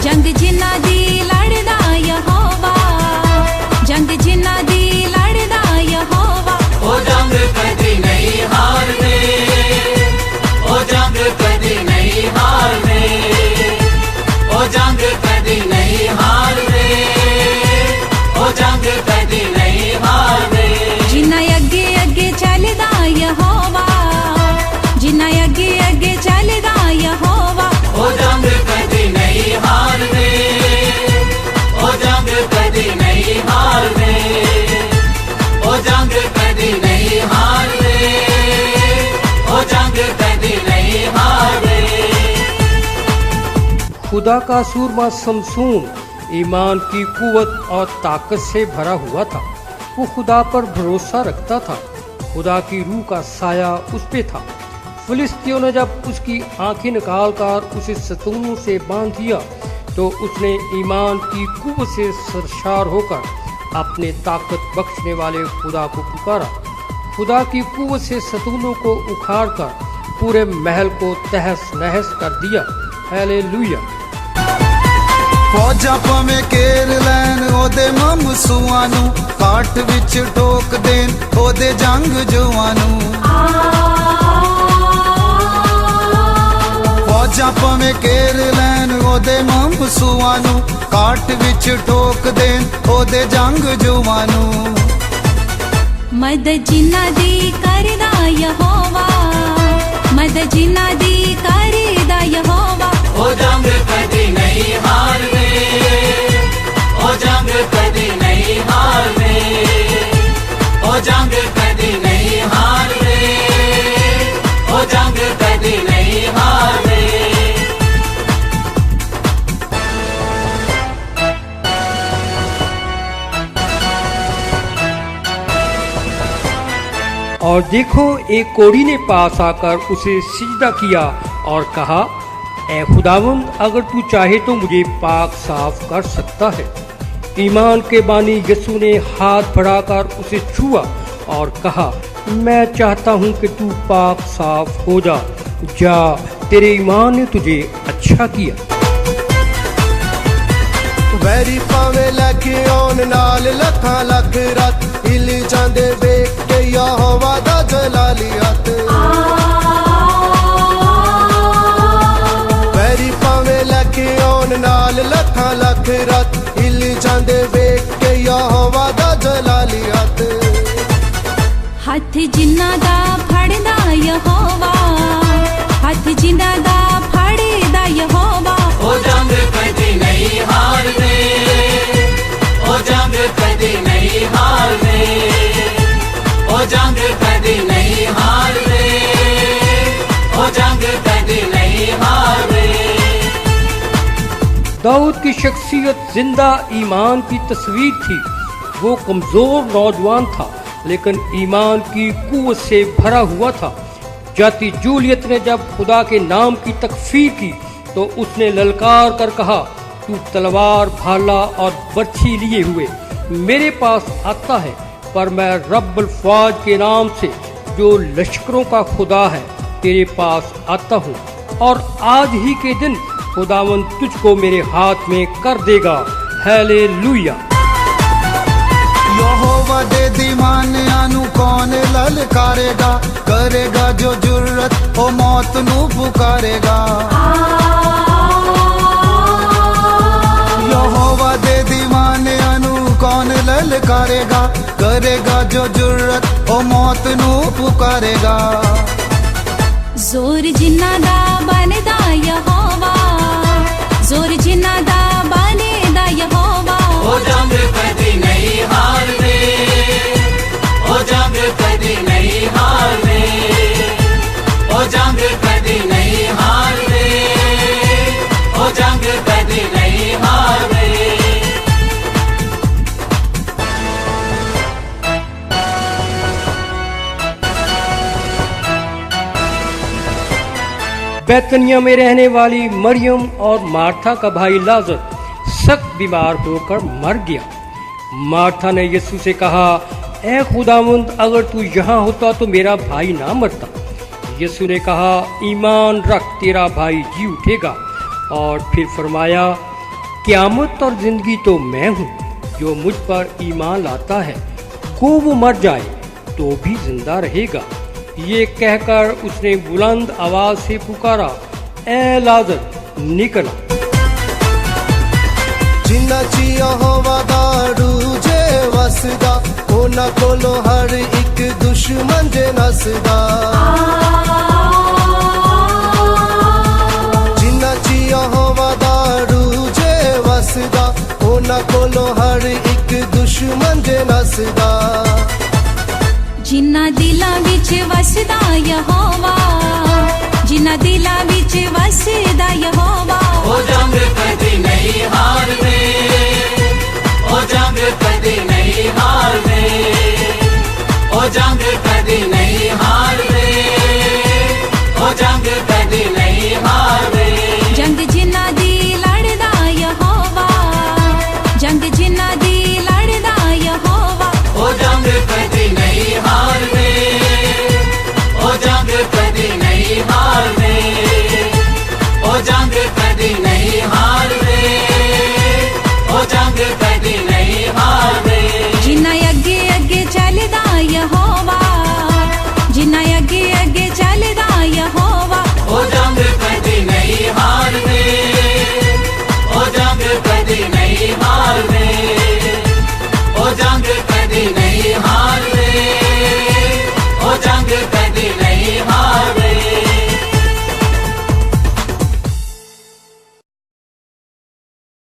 जंग जिन्ना दी लड़दा यहोवा, जंग जिन्ना दी लड़दा यहोवा। ओ जंग कदी नहीं हारने, ओ जंग कदी नहीं हारने, ओ जंग कदी नहीं हारने, ओ जंग कदी नहीं हारने। जिन्ना अगे अगे चलदा यहोवा, जिन्ना अगे अगे चलदा यहोवा। ओ जंग कदी नहीं हारने, ओ जंग कदी नहीं हारने, ओ जंग कदी नहीं हारने, ओ जंग कदी नहीं हारने। खुदा का सूरमा शमशून ईमान की कुव्वत और ताकत से भरा हुआ था। वो खुदा पर भरोसा रखता था, खुदा की रूह का साया उस पे था। फिलिस्तियों ने जब उसकी आंखें निकालकर उसे सतूनों से बांध दिया तो उसने ईमान की कुव्वत से सरशार होकर अपने ताकत बख्शने वाले खुदा को पुकारा। खुदा की कुव्वत से सतूनों को उखाड़कर पूरे महल को तहस नहस कर दिया। हालेलुया। फौजा पवें केर लैन ओदे ममसूआं नू, काट विच ठोक देन ओदे जंग जुआं। फौजा पवें केर लैन ओदे ममसूआं नू, काट विच ठोक देन ओदे जंग जुआं। मदद जिन्ना दी करदा यहोवा, मदद जिन्ना दी करदा यहोवा। ओ जंग कदी नहीं हारने, ओ जंग कदी नहीं हारने, ओ जंग कदी नहीं हारने, ओ जंग कदी नहीं हारने। और देखो, एक कोढ़ी ने पास आकर उसे सिजदा किया और कहा, ऐ खुदावंद, अगर तू चाहे तो मुझे पाक साफ कर सकता है। ईमान के बानी यीशु ने हाथ बढ़ाकर उसे छुआ और कहा, मैं चाहता हूँ कि तू पाक साफ हो जा। जा, तेरे ईमान ने तुझे अच्छा किया। वैरी पावे लैके आउन नाल लखां लख रात, हिल जांदे वेख के यहोवा दा जलालियत। वैरी पावे लैके आउन नाल लखां लख रात, हिल जांदे वेख के यहोवा दा जलालियत। हथ जिन्ना दा फड़दा यहोवा, हथ जिन्ना दा फड़दा यहोवा। ओ जंग कदी नहीं हारने, ओ जंग कदी नहीं हारने, ओ जंग कदी नहीं हारने, ओ जंग कदी नहीं हारने। दाऊद की शख्सियत जिंदा ईमान की तस्वीर थी। वो कमजोर नौजवान था लेकिन ईमान की कुव्वत से भरा हुआ था। जाति जूलियत ने जब खुदा के नाम की तकफीर की तो उसने ललकार कर कहा, तू तलवार, भाला और बर्छी लिए हुए मेरे पास आता है, पर मैं रब्बुल फ़ौज के नाम से जो लश्करों का खुदा है तेरे पास आता हूँ, और आज ही के दिन खुदावंद तुझको मेरे हाथ में कर देगा। हालेलुया। यहोवा दे दीवानियां नू कौन ललकारेगा, करेगा जो जुर्रत ओ मौत नू पुकारेगा। यहोवा दे दीवानियां नू कौन ललकारेगा, करेगा जो जुर्रत ओ मौत नू पुकारेगा। जोर जिन्ना दा बनदा यहोवा, जोर जिन्ना दा बनदा यहोवा। ओ जंग कदी नहीं हारने, ओ जंग कदी नहीं हारने, ओ जंग कदी नहीं हारने, ओ जंग कदी नहीं हारने। बैतनिया में रहने वाली मरियम और मार्था का भाई लाजर सख्त बीमार होकर मर गया। मार्था ने यीशु से कहा, ऐ खुदावंद, अगर तू यहाँ होता तो मेरा भाई ना मरता। यीशु ने कहा, ईमान रख, तेरा भाई जी उठेगा। और फिर फरमाया, क़यामत और ज़िंदगी तो मैं हूँ, जो मुझ पर ईमान लाता है को वो मर जाए तो भी जिंदा रहेगा। ये कहकर उसने बुलंद आवाज से पुकारा, ए लाज़र निकला। जिन्ना चिया हवादारू जे वसदा, उन्हां कोलों हर एक दुश्मन जे नसदा। जिन्ना चिया हवादारू जे वसदा, उन्हां कोलों हर एक दुश्मन जे नसदा। जिन्ना दिलां विच वसदा यहोवा, जिन्ना दिलां विच वसदा यहोवा, ओ जंग कदी नहीं हारदे, ओ जंग कदी नहीं हारदे, ओ जंग कदी नहीं हारदे, ओ जंग कदी नहीं हारदे। जंग जिन्ना दी लड़दा यहोवा, जंग जिन्ना दी लड़दा यहोवा, ओ जंग कदी नहीं हारदे, ओ जंग कदी नहीं हारदे, ओ जंग कदी नहीं हारदे, ओ जंग कदी नहीं हारदे। जिन्ना अगे अगे चलदा यहोवा, जिन्ना अगे अगे चलदा यहोवा, ओ जंग कदी नहीं हारदे, ओ जंग कदी नहीं हारदे, ओ जंग कदी नहीं हारदे, ओ जंग